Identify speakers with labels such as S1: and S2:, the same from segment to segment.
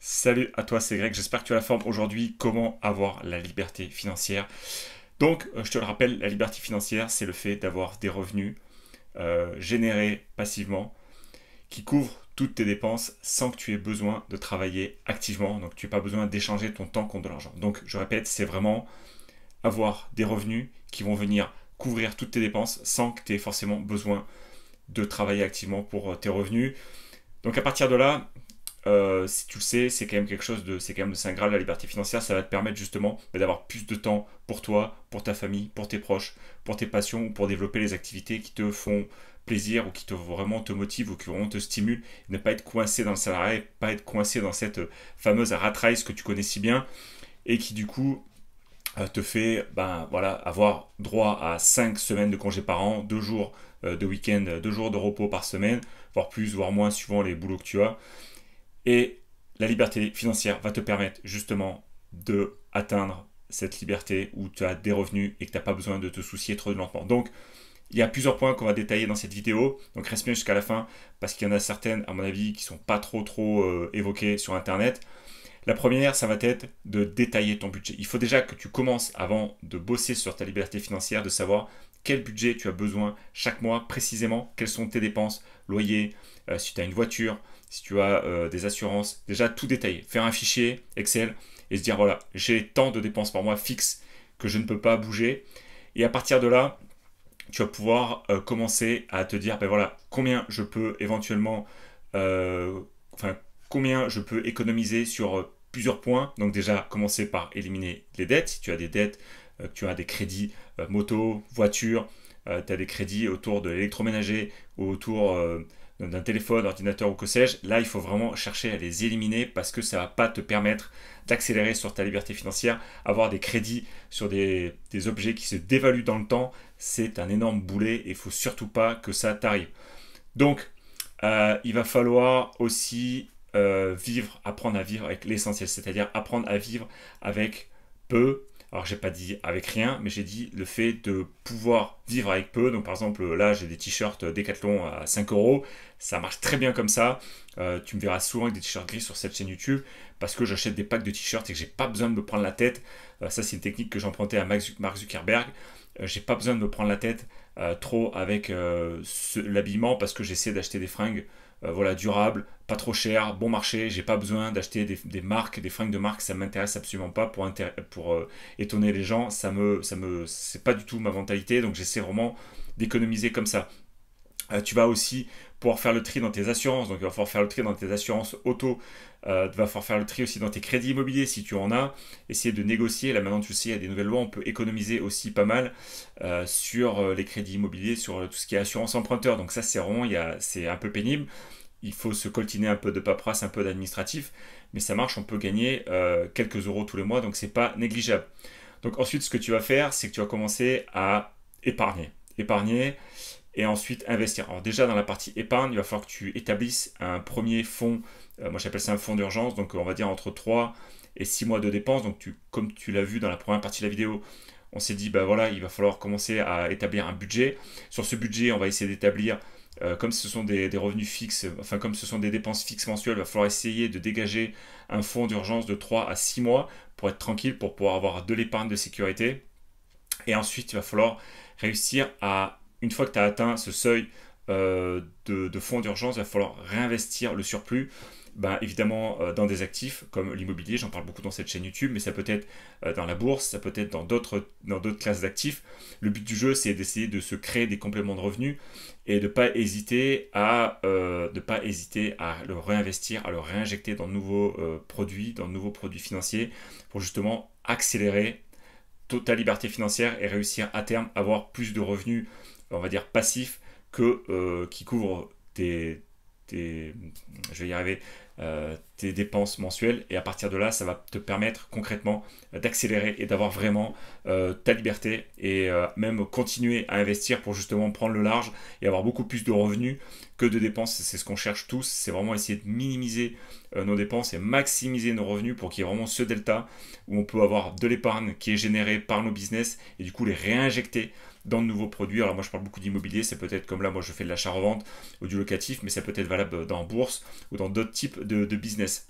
S1: Salut à toi, c'est Greg, j'espère que tu as la forme aujourd'hui. Comment avoir la liberté financière? Donc, je te le rappelle, la liberté financière, c'est le fait d'avoir des revenus générés passivement qui couvrent toutes tes dépenses sans que tu aies besoin de travailler activement. Donc, tu n'as pas besoin d'échanger ton temps contre de l'argent. Donc, je répète, c'est vraiment avoir des revenus qui vont venir couvrir toutes tes dépenses sans que tu aies forcément besoin de travailler activement pour tes revenus. Donc, à partir de là, si tu le sais, c'est quand même quelque chose de, c'est quand même le saint graal, la liberté financière. Ça va te permettre justement d'avoir plus de temps pour toi, pour ta famille, pour tes proches, pour tes passions ou pour développer les activités qui te font plaisir ou qui te vraiment te motivent ou qui vraiment te stimulent. Ne pas être coincé dans le salariat, pas être coincé dans cette fameuse rat race que tu connais si bien et qui du coup te fait voilà, avoir droit à 5 semaines de congés par an, 2 jours de week-end, 2 jours de repos par semaine, voire plus, voire moins suivant les boulots que tu as. Et la liberté financière va te permettre justement de atteindre cette liberté où tu as des revenus et que tu n'as pas besoin de te soucier trop de lentement. Donc, il y a plusieurs points qu'on va détailler dans cette vidéo. Donc, reste bien jusqu'à la fin parce qu'il y en a certaines, à mon avis, qui ne sont pas trop évoquées sur Internet. La première, ça va être de détailler ton budget. Il faut déjà que tu commences, avant de bosser sur ta liberté financière, de savoir quel budget tu as besoin chaque mois précisément, quelles sont tes dépenses, loyer, si tu as une voiture, si tu as des assurances, déjà tout détailler. Faire un fichier Excel et se dire voilà, j'ai tant de dépenses par mois fixes que je ne peux pas bouger. Et à partir de là, tu vas pouvoir commencer à te dire ben voilà, combien je peux éventuellement, enfin, combien je peux économiser sur plusieurs points. Donc déjà, commencer par éliminer les dettes. Si tu as des dettes, tu as des crédits moto, voiture, tu as des crédits autour de l'électroménager ou autour d'un téléphone, ordinateur ou que sais-je, là il faut vraiment chercher à les éliminer parce que ça ne va pas te permettre d'accélérer sur ta liberté financière. Avoir des crédits sur des objets qui se dévaluent dans le temps, c'est un énorme boulet et il ne faut surtout pas que ça t'arrive. Donc, il va falloir aussi apprendre à vivre avec l'essentiel, c'est-à-dire apprendre à vivre avec peu. Alors, j'ai pas dit avec rien, mais j'ai dit le fait de pouvoir vivre avec peu. Donc, par exemple, là, j'ai des t-shirts Decathlon à 5 euros. Ça marche très bien comme ça. Tu me verras souvent avec des t-shirts gris sur cette chaîne YouTube parce que j'achète des packs de t-shirts et que j'ai pas besoin de me prendre la tête. Ça, c'est une technique que j'empruntais à Mark Zuckerberg. J'ai pas besoin de me prendre la tête trop avec l'habillement parce que j'essaie d'acheter des fringues voilà, durables, pas trop chères, bon marché. J'ai pas besoin d'acheter des marques, des fringues de marque, ça m'intéresse absolument pas pour étonner les gens. C'est pas du tout ma mentalité, donc j'essaie vraiment d'économiser comme ça. Tu vas aussi pouvoir faire le tri dans tes assurances, donc il va falloir faire le tri dans tes assurances auto, tu vas falloir faire le tri aussi dans tes crédits immobiliers si tu en as, essayer de négocier, là maintenant tu sais, il y a des nouvelles lois, on peut économiser aussi pas mal sur les crédits immobiliers, sur tout ce qui est assurance emprunteur, donc ça c'est vraiment, c'est un peu pénible, il faut se coltiner un peu de paperasse, un peu d'administratif, mais ça marche, on peut gagner quelques euros tous les mois, donc c'est pas négligeable. Donc ensuite ce que tu vas faire, c'est que tu vas commencer à épargner. Épargner, et ensuite investir. Alors déjà dans la partie épargne, il va falloir que tu établisses un premier fonds, moi j'appelle ça un fonds d'urgence, donc on va dire entre 3 et 6 mois de dépenses. Donc comme tu l'as vu dans la première partie de la vidéo, on s'est dit bah voilà, il va falloir commencer à établir un budget. Sur ce budget, on va essayer d'établir comme ce sont des revenus fixes, enfin comme ce sont des dépenses fixes mensuelles, il va falloir essayer de dégager un fonds d'urgence de 3 à 6 mois pour être tranquille, pour pouvoir avoir de l'épargne de sécurité. Et ensuite, il va falloir réussir à, une fois que tu as atteint ce seuil de fonds d'urgence, il va falloir réinvestir le surplus. Ben, évidemment dans des actifs comme l'immobilier, j'en parle beaucoup dans cette chaîne YouTube, mais ça peut être dans la bourse, ça peut être dans d'autres classes d'actifs. Le but du jeu, c'est d'essayer de se créer des compléments de revenus et de ne pas hésiter à le réinvestir, à le réinjecter dans de nouveaux produits, dans de nouveaux produits financiers pour justement accélérer ta liberté financière et réussir à terme à avoir plus de revenus, on va dire passifs, qui couvrent je vais y arriver, tes dépenses mensuelles. Et à partir de là, ça va te permettre concrètement d'accélérer et d'avoir vraiment ta liberté et même continuer à investir pour justement prendre le large et avoir beaucoup plus de revenus que de dépenses. C'est ce qu'on cherche tous, c'est vraiment essayer de minimiser nos dépenses et maximiser nos revenus pour qu'il y ait vraiment ce delta où on peut avoir de l'épargne qui est générée par nos business et du coup les réinjecter dans de nouveaux produits. Alors moi je parle beaucoup d'immobilier, c'est peut-être comme là moi je fais de l'achat-revente ou du locatif, mais ça peut être valable dans la bourse ou dans d'autres types de business.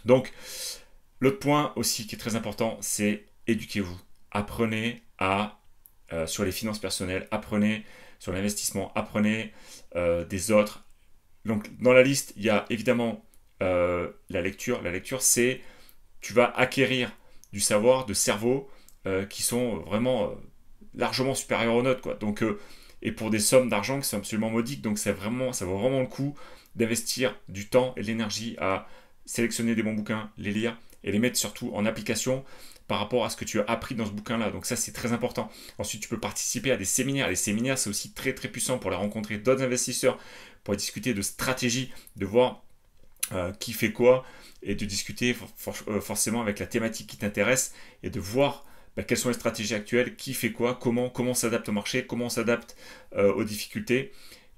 S1: Donc, l'autre point aussi qui est très important, c'est éduquez-vous. Apprenez sur les finances personnelles, apprenez sur l'investissement, apprenez des autres. Donc, dans la liste, il y a évidemment la lecture. La lecture, c'est tu vas acquérir du savoir, de cerveau qui sont vraiment largement supérieurs aux notes, quoi. Donc, et pour des sommes d'argent qui sont absolument modiques, donc ça vaut vraiment le coup d'investir du temps et de l'énergie à sélectionner des bons bouquins, les lire et les mettre surtout en application par rapport à ce que tu as appris dans ce bouquin-là. Donc ça, c'est très important. Ensuite, tu peux participer à des séminaires. Les séminaires, c'est aussi très très puissant pour aller rencontrer d'autres investisseurs, pour discuter de stratégie, de voir qui fait quoi, et de discuter forcément avec la thématique qui t'intéresse, et de voir quelles sont les stratégies actuelles, qui fait quoi, comment on s'adapte au marché, comment on s'adapte aux difficultés.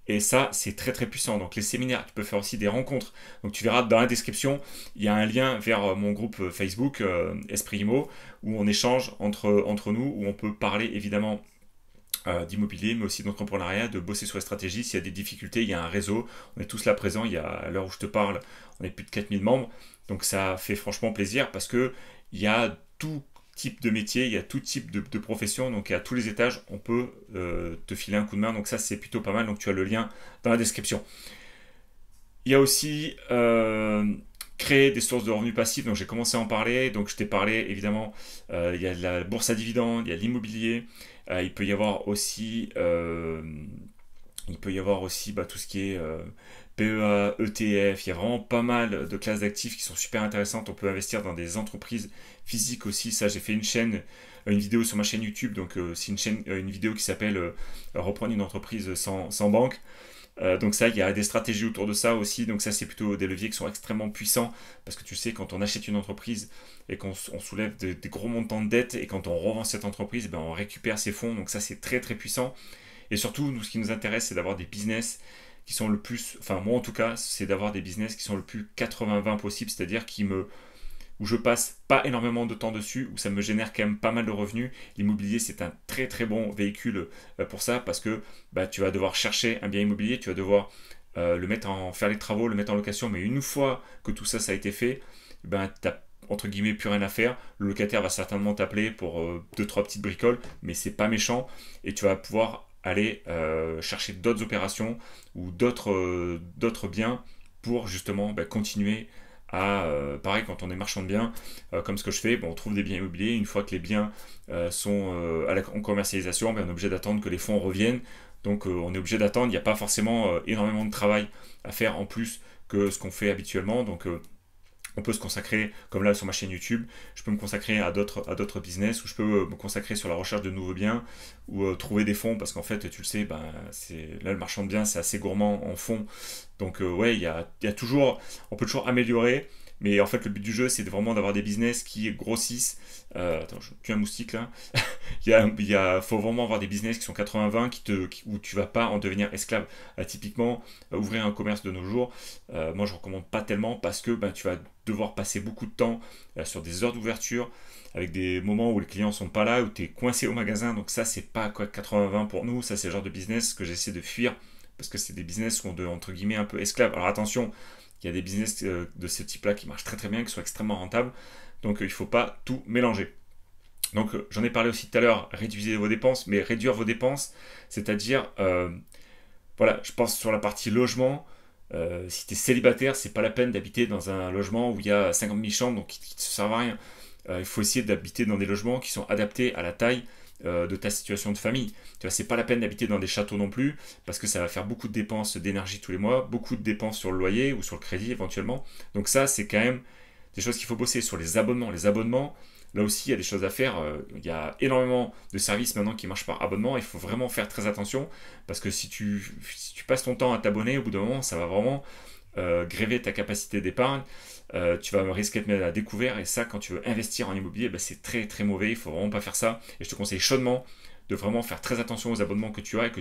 S1: Et ça, c'est très très puissant. Donc les séminaires, tu peux faire aussi des rencontres. Donc tu verras dans la description, il y a un lien vers mon groupe Facebook, Esprit Immo, où on échange entre nous, où on peut parler évidemment d'immobilier, mais aussi d'entrepreneuriat, de bosser sur les stratégies. S'il y a des difficultés, il y a un réseau. On est tous là présents. À l'heure où je te parle, on est plus de 4000 membres. Donc ça fait franchement plaisir parce que il y a tout type de métier, il y a tout type de profession, donc à tous les étages, on peut te filer un coup de main, donc ça c'est plutôt pas mal, donc tu as le lien dans la description. Il y a aussi créer des sources de revenus passifs, donc j'ai commencé à en parler, donc je t'ai parlé évidemment, il y a la bourse à dividendes, il y a l'immobilier, il peut y avoir aussi tout ce qui est PEA, ETF, il y a vraiment pas mal de classes d'actifs qui sont super intéressantes. On peut investir dans des entreprises physiques aussi. Ça, j'ai fait une vidéo sur ma chaîne YouTube. Donc, c'est une vidéo qui s'appelle Reprendre une entreprise sans banque. Donc ça, il y a des stratégies autour de ça aussi. Donc ça, c'est plutôt des leviers qui sont extrêmement puissants. Parce que tu sais, quand on achète une entreprise et qu'on soulève des gros montants de dettes, et quand on revend cette entreprise, on récupère ses fonds. Donc ça, c'est très très puissant. Et surtout, nous, ce qui nous intéresse, c'est d'avoir des business qui sont le plus, enfin moi en tout cas, c'est d'avoir des business qui sont le plus 80-20 possible, c'est-à-dire où je passe pas énormément de temps dessus, où ça me génère quand même pas mal de revenus. L'immobilier, c'est un très très bon véhicule pour ça, parce que tu vas devoir chercher un bien immobilier, tu vas devoir faire les travaux, le mettre en location, mais une fois que tout ça, ça a été fait, tu n'as entre guillemets plus rien à faire. Le locataire va certainement t'appeler pour 2-3 petites bricoles, mais c'est pas méchant, et tu vas pouvoir aller chercher d'autres opérations ou d'autres biens pour justement continuer à, pareil quand on est marchand de biens, comme ce que je fais, on trouve des biens immobiliers, une fois que les biens sont en commercialisation, on est obligé d'attendre que les fonds reviennent, donc on est obligé d'attendre, il n'y a pas forcément énormément de travail à faire en plus que ce qu'on fait habituellement, donc on peut se consacrer, comme là sur ma chaîne YouTube, je peux me consacrer à d'autres business, ou je peux me consacrer sur la recherche de nouveaux biens, ou trouver des fonds, parce qu'en fait, tu le sais, là le marchand de biens, c'est assez gourmand en fonds. Donc ouais, il y a toujours, on peut toujours améliorer, mais en fait, le but du jeu, c'est vraiment d'avoir des business qui grossissent. Attends, je tue un moustique là. Faut vraiment avoir des business qui sont 80-20, où tu vas pas en devenir esclave. Typiquement, ouvrir un commerce de nos jours, moi je recommande pas tellement, parce que tu vas devoir passer beaucoup de temps sur des heures d'ouverture, avec des moments où les clients sont pas là, où tu es coincé au magasin. Donc ça, c'est pas quoi 80-20 pour nous. Ça, c'est le genre de business que j'essaie de fuir, parce que c'est des business qui sont entre guillemets un peu esclaves. Alors attention, il y a des business de ce type-là qui marchent très très bien, qui sont extrêmement rentables. Donc il ne faut pas tout mélanger. Donc j'en ai parlé aussi tout à l'heure, réduisez vos dépenses, mais réduire vos dépenses, c'est-à-dire, voilà, je pense sur la partie logement, si tu es célibataire, c'est pas la peine d'habiter dans un logement où il y a 50 000 chambres, donc qui ne te servent à rien. Il faut essayer d'habiter dans des logements qui sont adaptés à la taille de ta situation de famille. Tu vois, c'est pas la peine d'habiter dans des châteaux non plus, parce que ça va faire beaucoup de dépenses d'énergie tous les mois, beaucoup de dépenses sur le loyer ou sur le crédit éventuellement. Donc ça, c'est quand même des choses qu'il faut bosser. Sur les abonnements. Les abonnements, là aussi, il y a des choses à faire. Il y a énormément de services maintenant qui marchent par abonnement. Il faut vraiment faire très attention, parce que si tu passes ton temps à t'abonner, au bout d'un moment, ça va vraiment gréver ta capacité d'épargne. Tu vas risquer de te mettre à découvert, et ça, quand tu veux investir en immobilier, c'est très très mauvais. Il faut vraiment pas faire ça, et je te conseille chaudement de vraiment faire très attention aux abonnements que tu as et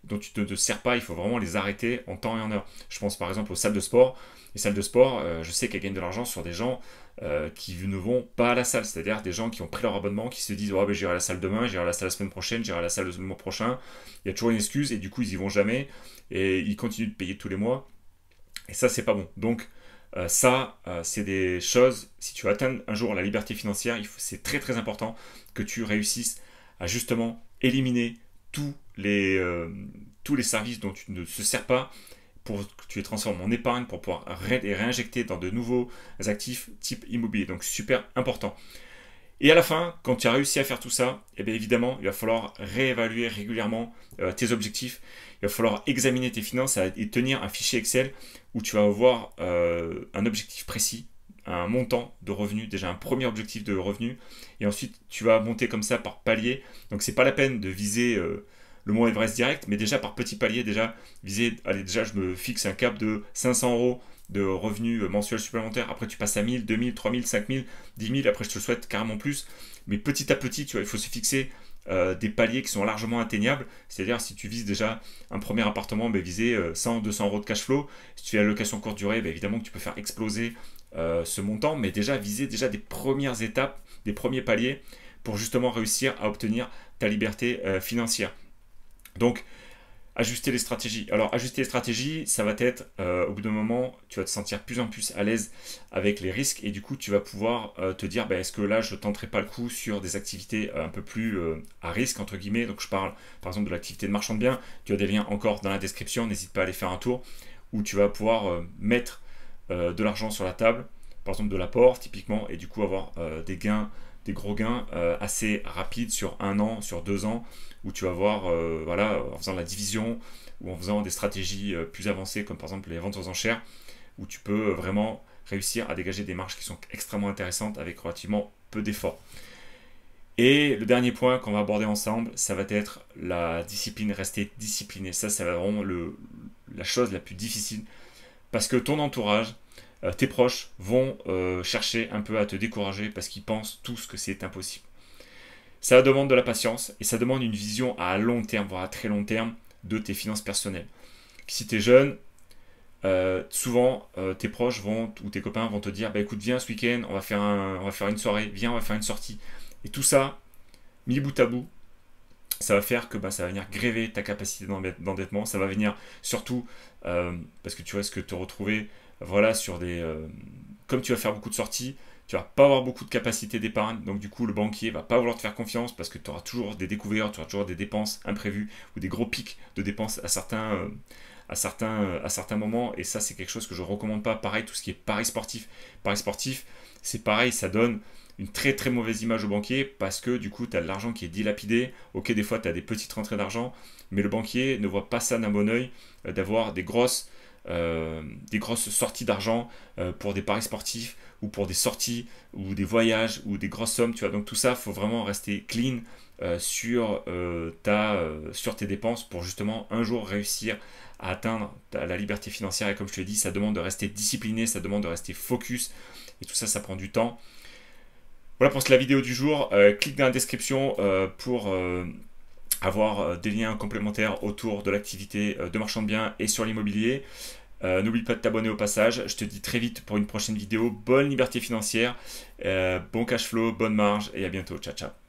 S1: dont tu ne te sers pas. Il faut vraiment les arrêter en temps et en heure. Je pense par exemple aux salles de sport. Les salles de sport, je sais qu'elles gagnent de l'argent sur des gens qui ne vont pas à la salle, c'est-à-dire des gens qui ont pris leur abonnement, qui se disent oh, j'irai à la salle demain, j'irai à la salle la semaine prochaine, j'irai à la salle le mois prochain. Il y a toujours une excuse, et du coup ils y vont jamais, et ils continuent de payer tous les mois, et ça c'est pas bon. Donc C'est des choses, si tu veux atteindre un jour la liberté financière, c'est très très important que tu réussisses à justement éliminer tous les services dont tu ne te sers pas pour que tu les transformes en épargne pour pouvoir les réinjecter dans de nouveaux actifs type immobilier. Donc super important. Et à la fin, quand tu as réussi à faire tout ça, eh bien évidemment, il va falloir réévaluer régulièrement tes objectifs. Il va falloir examiner tes finances et tenir un fichier Excel où tu vas avoir un objectif précis, un montant de revenus, déjà un premier objectif de revenus, et ensuite tu vas monter comme ça par palier. Donc c'est pas la peine de viser le mont Everest direct, mais déjà par petits paliers, déjà viser, allez déjà je me fixe un cap de 500 euros de revenus mensuels supplémentaires, après tu passes à 1000, 2000, 3000, 5000, 10 000, après je te le souhaite carrément plus, mais petit à petit, tu vois, il faut se fixer des paliers qui sont largement atteignables, c'est-à-dire si tu vises déjà un premier appartement, ben, viser 100, 200 euros de cash flow, si tu as la location courte durée, ben, évidemment que tu peux faire exploser ce montant, mais déjà viser déjà des premières étapes, des premiers paliers, pour justement réussir à obtenir ta liberté financière. Donc, ajuster les stratégies. Alors, ajuster les stratégies, ça va être, au bout d'un moment, tu vas te sentir plus en plus à l'aise avec les risques et du coup, tu vas pouvoir te dire, bah, est-ce que là, je ne tenterai pas le coup sur des activités un peu plus à risque, entre guillemets. Donc, je parle, par exemple, de l'activité de marchand de biens. Tu as des liens encore dans la description, n'hésite pas à aller faire un tour, où tu vas pouvoir mettre de l'argent sur la table, par exemple de l'apport, typiquement, et du coup, avoir des gains, des gros gains assez rapides sur 1 an, sur 2 ans, où tu vas voir, voilà, en faisant la division ou en faisant des stratégies plus avancées, comme par exemple les ventes aux enchères, où tu peux vraiment réussir à dégager des marges qui sont extrêmement intéressantes avec relativement peu d'efforts. Et le dernier point qu'on va aborder ensemble, ça va être la discipline, rester discipliné. Ça va vraiment la chose la plus difficile, parce que ton entourage, tes proches vont chercher un peu à te décourager parce qu'ils pensent tous que c'est impossible. Ça demande de la patience et ça demande une vision à long terme, voire à très long terme, de tes finances personnelles. Si tu es jeune, souvent tes proches ou tes copains vont te dire bah, écoute, viens ce week-end, on va faire une soirée, viens, on va faire une sortie. Et tout ça, mis bout à bout, ça va faire que ça va venir gréver ta capacité d'endettement. Ça va venir surtout parce que tu risques de te retrouver voilà, sur des. Comme tu vas faire beaucoup de sorties, tu vas pas avoir beaucoup de capacité d'épargne, donc du coup le banquier va pas vouloir te faire confiance parce que tu auras toujours des découvertes, tu auras toujours des dépenses imprévues ou des gros pics de dépenses à certains moments, et ça c'est quelque chose que je recommande pas. Pareil, tout ce qui est paris sportif, c'est pareil, ça donne une très très mauvaise image au banquier parce que du coup tu as de l'argent qui est dilapidé. Ok, des fois tu as des petites rentrées d'argent, mais le banquier ne voit pas ça d'un bon oeil, d'avoir des grosses sorties d'argent pour des paris sportifs ou pour des sorties ou des voyages ou des grosses sommes, tu vois. Donc tout ça, il faut vraiment rester clean sur tes dépenses pour justement un jour réussir à atteindre la liberté financière. Et comme je te l'ai dit, ça demande de rester discipliné, ça demande de rester focus, et tout ça, ça prend du temps. Voilà pour la vidéo du jour. Clique dans la description pour avoir des liens complémentaires autour de l'activité de marchand de biens et sur l'immobilier. N'oublie pas de t'abonner au passage. Je te dis très vite pour une prochaine vidéo. Bonne liberté financière, bon cash flow, bonne marge, et à bientôt. Ciao, ciao.